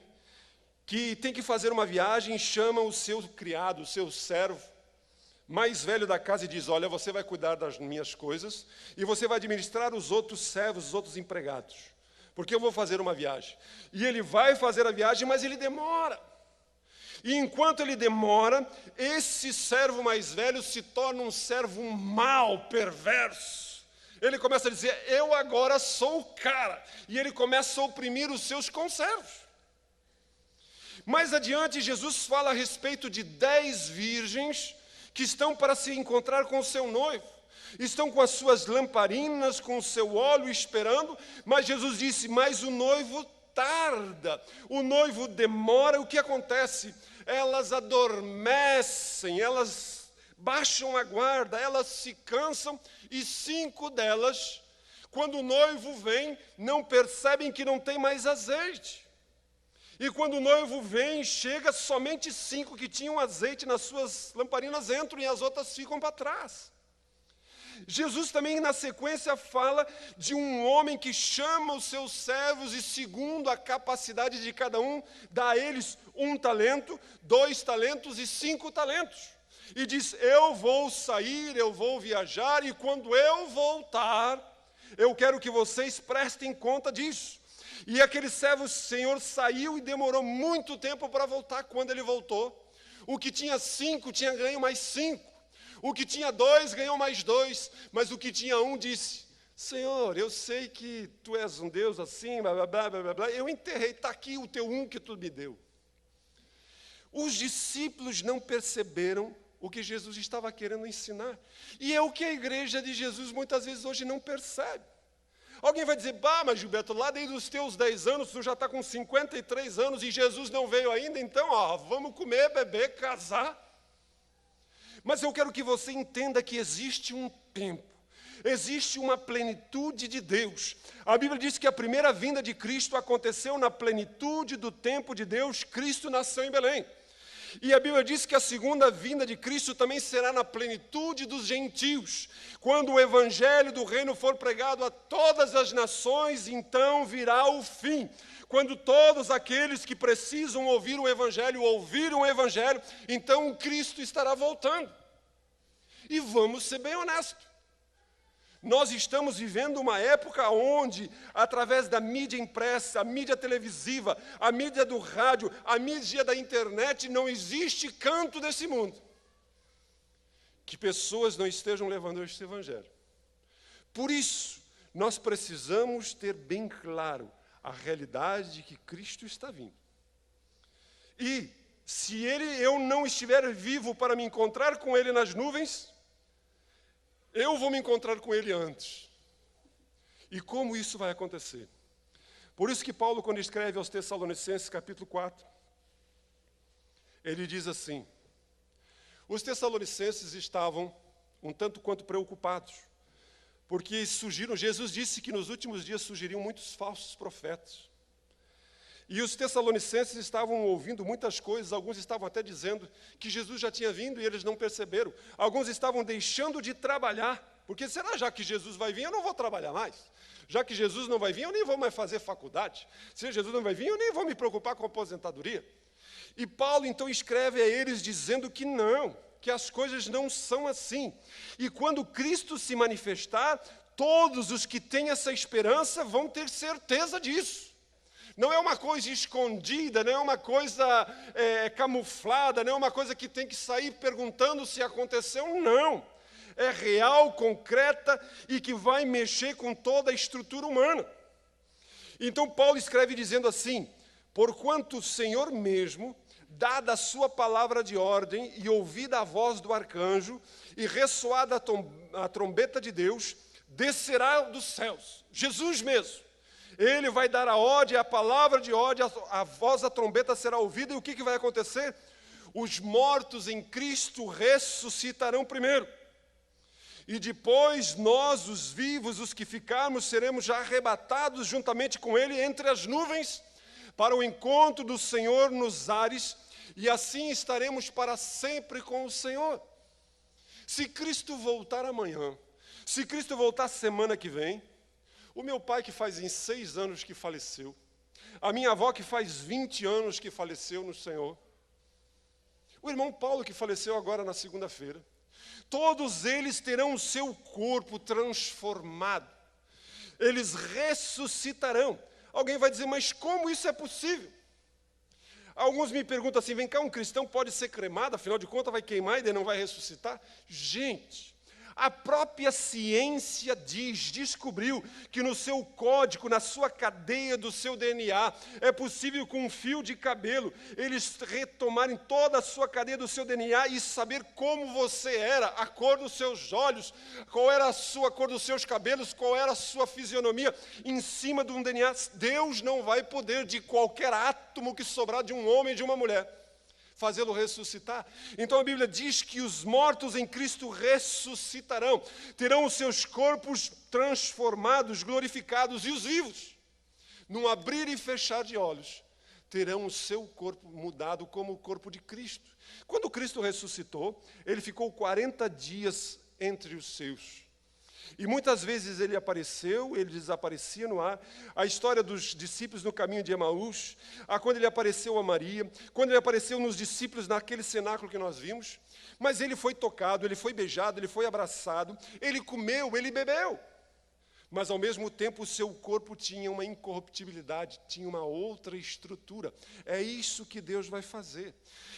Speaker 1: que tem que fazer uma viagem e chama o seu criado, o seu servo mais velho da casa e diz: olha, você vai cuidar das minhas coisas e você vai administrar os outros servos, os outros empregados, porque eu vou fazer uma viagem. E ele vai fazer a viagem, mas ele demora. E enquanto ele demora, esse servo mais velho se torna um servo mau, perverso. Ele começa a dizer: eu agora sou o cara. E ele começa a oprimir os seus conservos. Mais adiante, Jesus fala a respeito de 10 virgens que estão para se encontrar com o seu noivo. Estão com as suas lamparinas, com o seu óleo esperando, mas Jesus disse: mas o noivo tarda, o noivo demora. O que acontece? Elas adormecem, elas baixam a guarda, elas se cansam, e 5 delas, quando o noivo vem, não percebem que não tem mais azeite. E quando o noivo vem, chega, somente 5 que tinham azeite nas suas lamparinas entram e as outras ficam para trás. Jesus também, na sequência, fala de um homem que chama os seus servos e, segundo a capacidade de cada um, dá a eles 1 talento, 2 talentos e 5 talentos. E diz: eu vou sair, eu vou viajar, e quando eu voltar, eu quero que vocês prestem conta disso. E aquele servo, Senhor, saiu e demorou muito tempo para voltar. Quando ele voltou, o que tinha 5 tinha ganho mais 5. O que tinha 2 ganhou mais 2, mas o que tinha 1 disse: Senhor, eu sei que Tu és um Deus assim, blá, blá, blá, blá, blá. Eu enterrei, está aqui o Teu 1 que Tu me deu. Os discípulos não perceberam o que Jesus estava querendo ensinar. E é o que a igreja de Jesus muitas vezes hoje não percebe. Alguém vai dizer: bah, mas Gilberto, lá desde os teus 10 anos, tu já está com 53 anos e Jesus não veio ainda, então, vamos comer, beber, casar. Mas eu quero que você entenda que existe um tempo, existe uma plenitude de Deus. A Bíblia diz que a primeira vinda de Cristo aconteceu na plenitude do tempo de Deus. Cristo nasceu em Belém. E a Bíblia diz que a segunda vinda de Cristo também será na plenitude dos gentios. Quando o evangelho do reino for pregado a todas as nações, então virá o fim. Quando todos aqueles que precisam ouvir o evangelho ouviram o evangelho, então Cristo estará voltando. E vamos ser bem honestos. Nós estamos vivendo uma época onde, através da mídia impressa, a mídia televisiva, a mídia do rádio, a mídia da internet, não existe canto desse mundo que pessoas não estejam levando este evangelho. Por isso, nós precisamos ter bem claro a realidade de que Cristo está vindo. E, se eu não estiver vivo para me encontrar com Ele nas nuvens, eu vou me encontrar com Ele antes. E como isso vai acontecer? Por isso que Paulo, quando escreve aos Tessalonicenses, capítulo 4, ele diz assim: os Tessalonicenses estavam um tanto quanto preocupados, porque Jesus disse que nos últimos dias surgiriam muitos falsos profetas. E os Tessalonicenses estavam ouvindo muitas coisas, alguns estavam até dizendo que Jesus já tinha vindo e eles não perceberam. Alguns estavam deixando de trabalhar, porque será, já que Jesus vai vir, eu não vou trabalhar mais. Já que Jesus não vai vir, eu nem vou mais fazer faculdade. Se Jesus não vai vir, eu nem vou me preocupar com a aposentadoria. E Paulo então escreve a eles dizendo que não, que as coisas não são assim. E quando Cristo se manifestar, todos os que têm essa esperança vão ter certeza disso. Não é uma coisa escondida, não é uma coisa camuflada, não é uma coisa que tem que sair perguntando se aconteceu, não. É real, concreta e que vai mexer com toda a estrutura humana. Então Paulo escreve dizendo assim: porquanto o Senhor mesmo, dada a sua palavra de ordem e ouvida a voz do arcanjo e ressoada a trombeta de Deus, descerá dos céus. Jesus mesmo. Ele vai dar a ordem, a palavra de ordem, a voz da trombeta será ouvida, e o que vai acontecer? Os mortos em Cristo ressuscitarão primeiro. E depois nós, os vivos, os que ficarmos, seremos já arrebatados juntamente com Ele entre as nuvens, para o encontro do Senhor nos ares, E assim estaremos para sempre com o Senhor. Se Cristo voltar amanhã, se Cristo voltar semana que vem, o meu pai que faz em 6 anos que faleceu, a minha avó que faz 20 anos que faleceu no Senhor, o irmão Paulo que faleceu agora na segunda-feira, todos eles terão o seu corpo transformado. Eles ressuscitarão. Alguém vai dizer, mas como isso é possível? Alguns me perguntam assim, vem cá, um cristão pode ser cremado, afinal de contas vai queimar e daí não vai ressuscitar? Gente, a própria ciência descobriu que no seu código, na sua cadeia do seu DNA, é possível com um fio de cabelo, eles retomarem toda a sua cadeia do seu DNA e saber como você era, a cor dos seus olhos, qual era a cor dos seus cabelos, qual era a sua fisionomia, em cima de um DNA. Deus não vai poder, de qualquer átomo que sobrar de um homem e de uma mulher, fazê-lo ressuscitar. Então a Bíblia diz que os mortos em Cristo ressuscitarão, terão os seus corpos transformados, glorificados, e os vivos, num abrir e fechar de olhos, terão o seu corpo mudado como o corpo de Cristo. Quando Cristo ressuscitou, ele ficou 40 dias entre os seus. E muitas vezes ele apareceu, ele desaparecia no ar. A história dos discípulos no caminho de Emaús, quando ele apareceu a Maria, quando ele apareceu nos discípulos naquele cenáculo que nós vimos. Mas ele foi tocado, ele foi beijado, ele foi abraçado, ele comeu, ele bebeu. Mas, ao mesmo tempo, o seu corpo tinha uma incorruptibilidade, tinha uma outra estrutura. É isso que Deus vai fazer.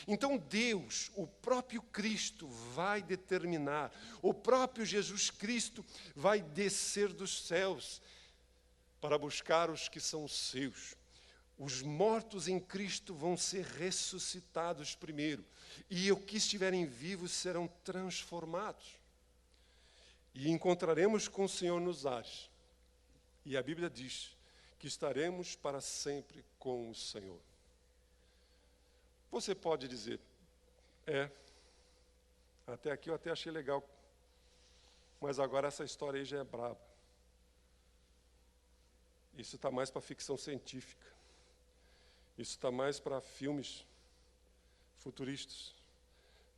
Speaker 1: Então, Deus, o próprio Cristo, vai determinar, o próprio Jesus Cristo vai descer dos céus para buscar os que são seus. Os mortos em Cristo vão ser ressuscitados primeiro, e os que estiverem vivos serão transformados. E encontraremos com o Senhor nos ares. E a Bíblia diz que estaremos para sempre com o Senhor. Você pode dizer, até aqui eu até achei legal, mas agora essa história aí já é braba. Isso está mais para ficção científica. Isso está mais para filmes futuristas.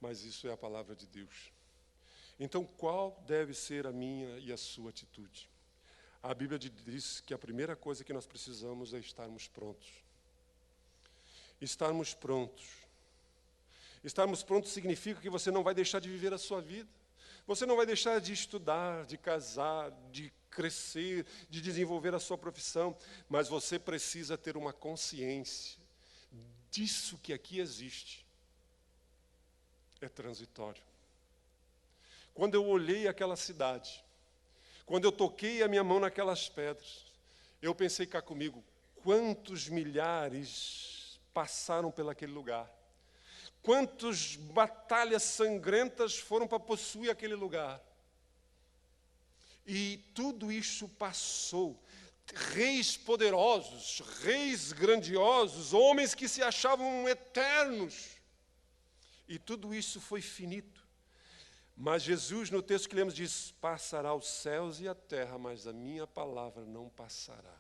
Speaker 1: Mas isso é a palavra de Deus. Então, qual deve ser a minha e a sua atitude? A Bíblia diz que a primeira coisa que nós precisamos é estarmos prontos. Estarmos prontos. Estarmos prontos significa que você não vai deixar de viver a sua vida. Você não vai deixar de estudar, de casar, de crescer, de desenvolver a sua profissão. Mas você precisa ter uma consciência disso que aqui existe. É transitório. Quando eu olhei aquela cidade, quando eu toquei a minha mão naquelas pedras, eu pensei cá comigo, quantos milhares passaram pelaquele lugar? Quantas batalhas sangrentas foram para possuir aquele lugar? E tudo isso passou. Reis poderosos, reis grandiosos, homens que se achavam eternos. E tudo isso foi finito. Mas Jesus, no texto que lemos, diz, passará os céus e a terra, mas a minha palavra não passará.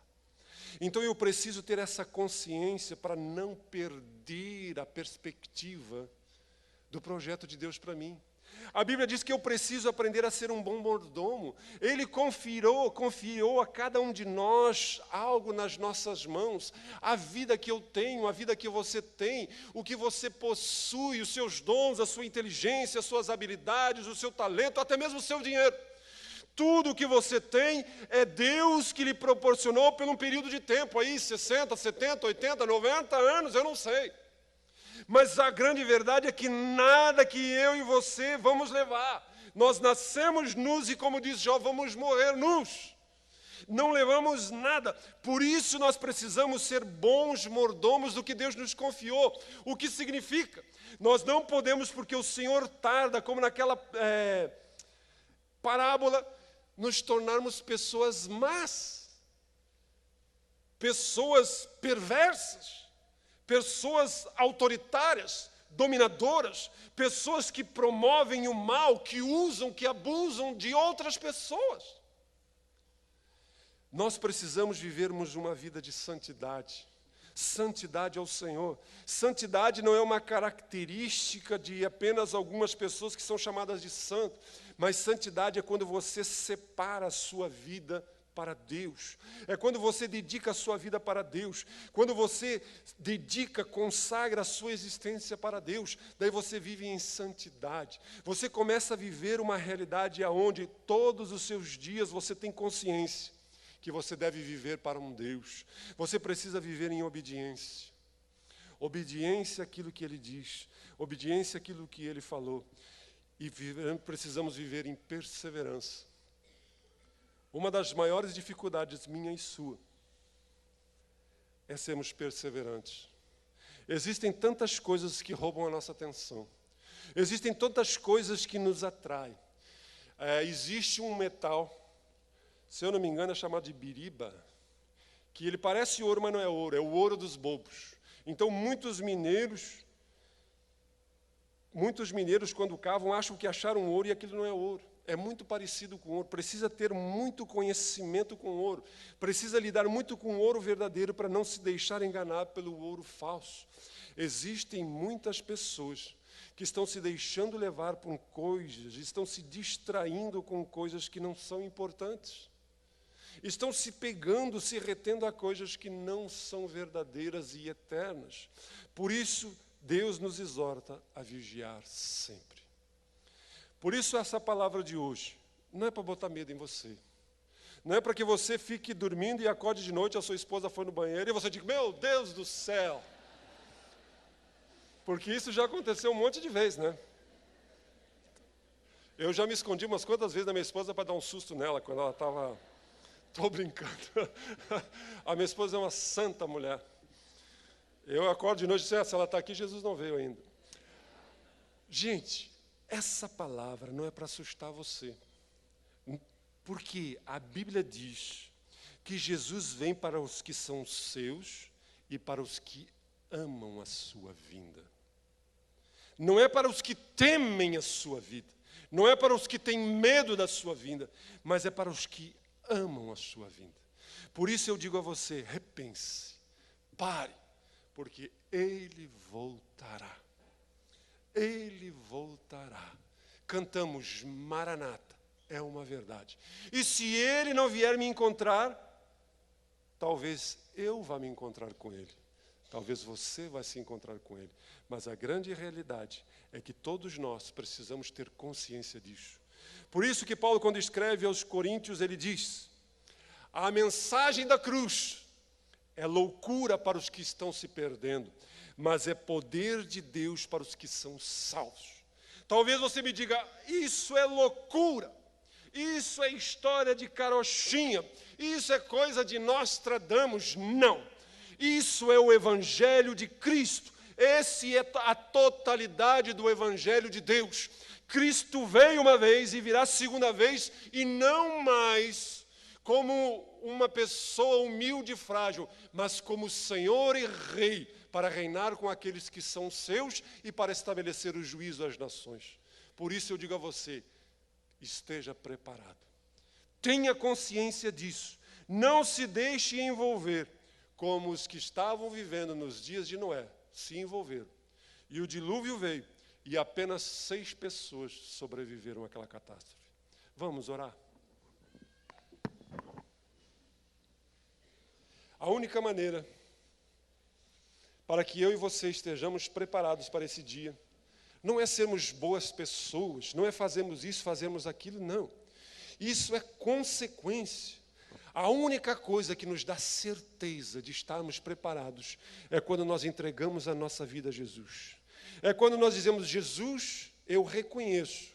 Speaker 1: Então eu preciso ter essa consciência para não perder a perspectiva do projeto de Deus para mim. A Bíblia diz que eu preciso aprender a ser um bom mordomo. Ele confiou a cada um de nós algo nas nossas mãos. A vida que eu tenho, a vida que você tem, o que você possui, os seus dons, a sua inteligência, as suas habilidades, o seu talento, até mesmo o seu dinheiro. Tudo o que você tem é Deus que lhe proporcionou por um período de tempo, aí 60, 70, 80, 90 anos, eu não sei. Mas a grande verdade é que nada que eu e você vamos levar. Nós nascemos nus e, como diz Jó, vamos morrer nus. Não levamos nada. Por isso nós precisamos ser bons mordomos do que Deus nos confiou. O que significa? Nós não podemos, porque o Senhor tarda, como naquela parábola, nos tornarmos pessoas más, pessoas perversas, pessoas autoritárias, dominadoras, pessoas que promovem o mal, que usam, que abusam de outras pessoas. Nós precisamos vivermos uma vida de santidade. santidade ao Senhor. Santidade não é uma característica de apenas algumas pessoas que são chamadas de santo, mas santidade é quando você separa a sua vida para Deus. É quando você dedica a sua vida para Deus. Quando você dedica, consagra a sua existência para Deus. Daí você vive em santidade. Você começa a viver uma realidade onde todos os seus dias você tem consciência que você deve viver para um Deus. Você precisa viver em obediência. Obediência àquilo que Ele diz. Obediência àquilo que Ele falou. E precisamos viver em perseverança. Uma das maiores dificuldades minha e sua é sermos perseverantes. Existem tantas coisas que roubam a nossa atenção. Existem tantas coisas que nos atraem. Existe um metal, se eu não me engano é chamado de biriba, que ele parece ouro, mas não é o ouro dos bobos. Então muitos mineiros quando cavam acham que acharam ouro e aquilo não é ouro. É muito parecido com ouro, precisa ter muito conhecimento com ouro, precisa lidar muito com o ouro verdadeiro para não se deixar enganar pelo ouro falso. Existem muitas pessoas que estão se deixando levar por coisas, estão se distraindo com coisas que não são importantes. Estão se pegando, se retendo a coisas que não são verdadeiras e eternas. Por isso, Deus nos exorta a vigiar sempre. Por isso, essa palavra de hoje não é para botar medo em você. Não é para que você fique dormindo e acorde de noite, a sua esposa foi no banheiro e você diga, meu Deus do céu. Porque isso já aconteceu um monte de vezes, né? Eu já me escondi umas quantas vezes da minha esposa para dar um susto nela, quando ela estava... Estou brincando. A minha esposa é uma santa mulher. Eu acordo de noite e digo, se ela está aqui, Jesus não veio ainda. Gente... Essa palavra não é para assustar você, porque a Bíblia diz que Jesus vem para os que são seus e para os que amam a sua vinda. Não é para os que temem a sua vida, não é para os que têm medo da sua vinda, mas é para os que amam a sua vinda. Por isso eu digo a você, repense, pare, porque Ele voltará. Ele voltará. Cantamos Maranata, é uma verdade. E se Ele não vier me encontrar, talvez eu vá me encontrar com Ele. Talvez você vá se encontrar com Ele. Mas a grande realidade é que todos nós precisamos ter consciência disso. Por isso que Paulo, quando escreve aos Coríntios, ele diz, a mensagem da cruz é loucura para os que estão se perdendo, mas é poder de Deus para os que são salvos. Talvez você me diga, isso é loucura, isso é história de carochinha, isso é coisa de Nostradamus. Não, isso é o Evangelho de Cristo, esse é a totalidade do Evangelho de Deus. Cristo veio uma vez e virá segunda vez, e não mais como uma pessoa humilde e frágil, mas como Senhor e Rei, para reinar com aqueles que são seus e para estabelecer o juízo às nações. Por isso eu digo a você, esteja preparado. Tenha consciência disso. Não se deixe envolver como os que estavam vivendo nos dias de Noé se envolveram. E o dilúvio veio e apenas 6 pessoas sobreviveram àquela catástrofe. Vamos orar? A única maneira para que eu e você estejamos preparados para esse dia, não é sermos boas pessoas, não é fazermos isso, fazermos aquilo, não. Isso é consequência. A única coisa que nos dá certeza de estarmos preparados é quando nós entregamos a nossa vida a Jesus. É quando nós dizemos, Jesus, eu reconheço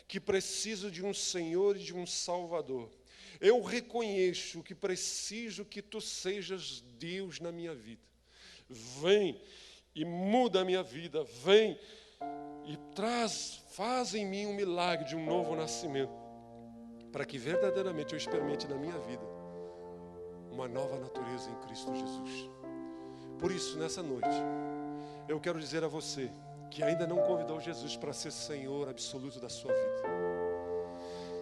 Speaker 1: que preciso de um Senhor e de um Salvador. Eu reconheço que preciso que Tu sejas Deus na minha vida. Vem e muda a minha vida, vem e faz em mim um milagre de um novo nascimento, para que verdadeiramente eu experimente na minha vida uma nova natureza em Cristo Jesus. Por isso, nessa noite, eu quero dizer a você que ainda não convidou Jesus para ser Senhor absoluto da sua vida.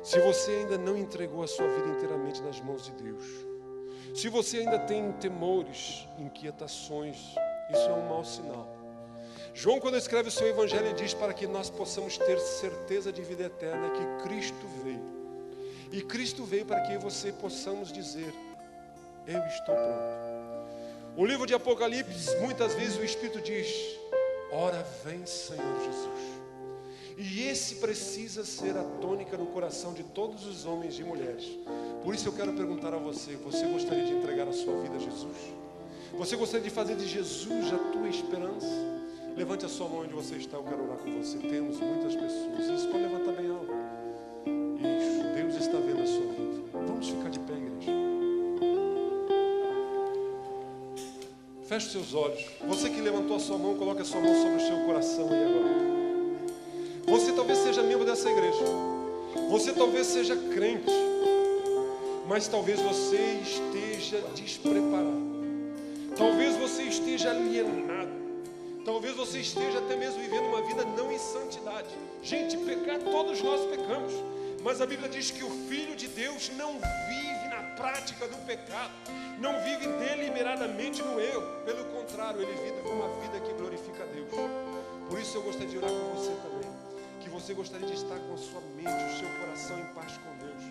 Speaker 1: Se você ainda não entregou a sua vida inteiramente nas mãos de Deus, Se você ainda tem temores, inquietações, isso é um mau sinal. João, quando escreve o seu evangelho, diz para que nós possamos ter certeza de vida eterna que Cristo veio. E Cristo veio para que você possamos dizer: eu estou pronto. O livro de Apocalipse, muitas vezes o Espírito diz: ora vem, Senhor Jesus. E esse precisa ser a tônica no coração de todos os homens e mulheres. Por isso eu quero perguntar a você: você gostaria de entregar a sua vida a Jesus? Você gostaria de fazer de Jesus a tua esperança? Levante a sua mão onde você está, eu quero orar com você. Temos muitas pessoas. Isso, pode levantar bem alto. Isso, Deus está vendo a sua vida. Vamos ficar de pé, igreja. Feche os seus olhos. Você que levantou a sua mão, coloque a sua mão sobre o seu coração aí agora. Você talvez seja membro dessa igreja. Você talvez seja crente. Mas talvez você esteja despreparado. Talvez você esteja alienado. Talvez você esteja até mesmo vivendo uma vida não em santidade. Gente, pecar, todos nós pecamos. Mas a Bíblia diz que o Filho de Deus não vive na prática do pecado. Não vive deliberadamente no erro. Pelo contrário, ele vive uma vida que glorifica a Deus. Por isso eu gostaria de orar com você também. Que você gostaria de estar com a sua mente, o seu coração em paz com Deus.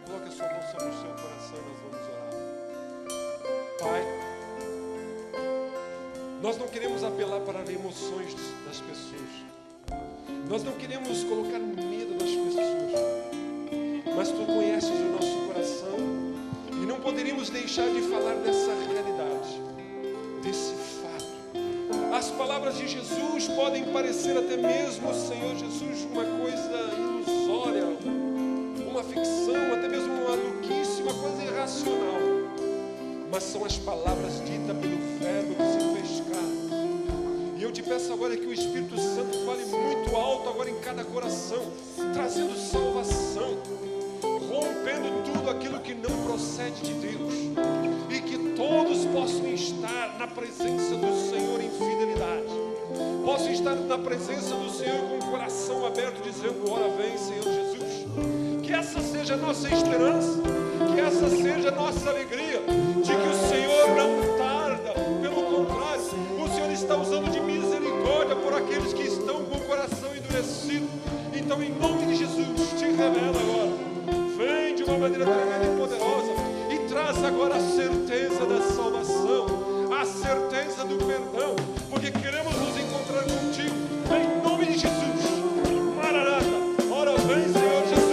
Speaker 1: Coloque a sua mão sobre o seu coração e nós vamos orar. Pai, nós não queremos apelar para as emoções das pessoas. Nós não queremos colocar medo nas pessoas. Mas Tu conheces o nosso coração. E não poderíamos deixar de falar dessa realidade, desse fato. As palavras de Jesus podem parecer até mesmo, Senhor Jesus, uma coisa ilusória, uma ficção, até mesmo uma maluquice, uma coisa irracional. Mas são as palavras ditas pelo Verbo que se fez carne. E eu te peço agora que o Espírito Santo fale muito alto agora em cada coração, trazendo salvação, rompendo tudo aquilo que não procede de Deus. E que todos possam estar na presença do Senhor em fidelidade. Possam estar na presença do Senhor com o coração aberto, dizendo: ora vem, Senhor Jesus. Que essa seja a nossa esperança. Que essa seja a nossa alegria, de que o Senhor não tarda, pelo contrário, o Senhor está usando de misericórdia por aqueles que estão com o coração endurecido. Então, em nome de Jesus, te revela agora, vem de uma maneira tremenda e poderosa e traz agora a certeza da salvação, a certeza do perdão, porque queremos nos encontrar contigo, em nome de Jesus. Maranata, ora vem, Senhor Jesus.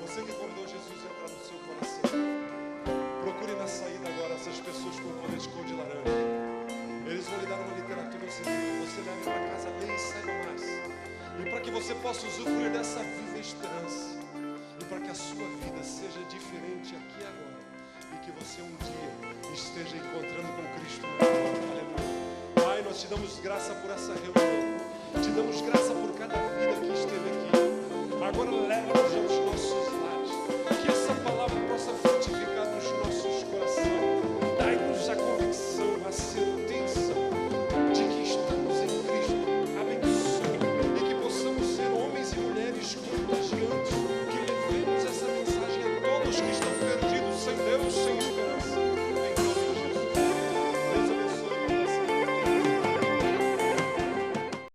Speaker 1: Você que convidou Jesus a entrar no seu coração, procure na saída agora essas pessoas com colete cor de laranja. Eles vão lhe dar uma literatura, você leve para casa, leia e saiba mais. E para que você possa usufruir dessa viva esperança. E para que a sua vida seja diferente aqui e agora. E que você um dia esteja encontrando com Cristo. Aleluia. Pai, nós te damos graça por essa reunião. Te damos graça por cada vida que esteve aqui. Agora leva-nos aos nossos lares. Que essa palavra possa frutificar nos nossos corações. Dai-nos a convicção, a certeza de que estamos em Cristo. Abençoe. E que possamos ser homens e mulheres contagiantes. Que levemos essa mensagem a todos que estão